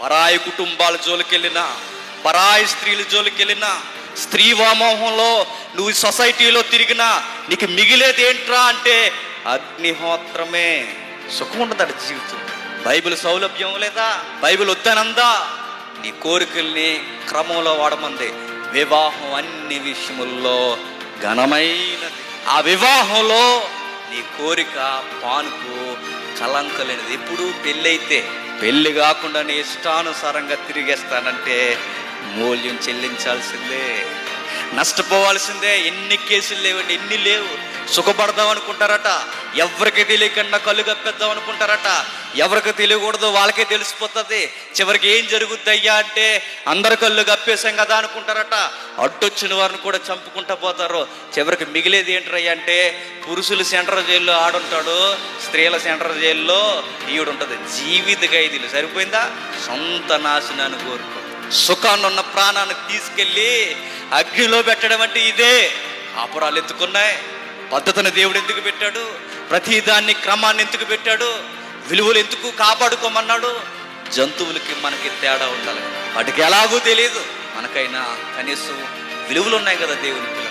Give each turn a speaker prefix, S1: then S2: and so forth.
S1: పరాయి కుటుంబాల జోలికెళ్ళినా, పరాయి స్త్రీల జోలికెళ్ళినా, స్త్రీ వ్యామోహంలో నువ్వు సొసైటీలో తిరిగినా నీకు మిగిలేది ఏంట్రా అంటే అగ్నిహోత్రమే. సుఖం ఉండదట జీవితం. బైబిల్ సౌలభ్యం లేదా? బైబిల్ వద్దనందా? నీ కోరికల్ని క్రమంలో వాడమంది. వివాహం అన్ని విషయముల్లో ఘనమైనది. ఆ వివాహంలో నీ కోరిక పానుకు కలంకలేనిది. ఎప్పుడు పెళ్ళైతే పెళ్ళి కాకుండా నీ ఇష్టానుసారంగా తిరిగేస్తానంటే మూల్యం చెల్లించాల్సిందే, నష్టపోవాల్సిందే. ఎన్ని కేసులు లేవండి, ఎన్ని లేవు. సుఖపడదాం అనుకుంటారట, ఎవరికి తెలియకుండా కళ్ళు కప్పేద్దాం అనుకుంటారట. ఎవరికి తెలియకూడదు, వాళ్ళకే తెలిసిపోతుంది. చివరికి ఏం జరుగుద్ది అయ్యా అంటే అందరు కళ్ళు కప్పేసాం కదా అనుకుంటారట. అడ్డొచ్చిన వారిని కూడా చంపుకుంటా పోతారు. చివరికి మిగిలేది ఏంటయ్యా అంటే పురుషుల సెంట్రల్ జైల్లో ఆడుంటాడు, స్త్రీల సెంట్రల్ జైల్లో ఈడుంటుంది. జీవిత ఖైదీలు. సరిపోయిందా? సొంత నాశనాన్ని కోరుకో. సుఖాన్ని ఉన్న ప్రాణాన్ని తీసుకెళ్ళి అగ్నిలో పెట్టడం అంటే ఇదే. కాపురాలు ఎందుకున్నాయి? పద్ధతిని దేవుడు ఎందుకు పెట్టాడు? ప్రతిదాన్ని క్రమాన్ని ఎందుకు పెట్టాడు? విలువలు ఎందుకు కాపాడుకోమన్నాడు? జంతువులకి మనకి తేడా ఉండాలి. వాటికి ఎలాగూ తెలియదు, మనకైనా కనీసం విలువలు ఉన్నాయి కదా దేవునికి.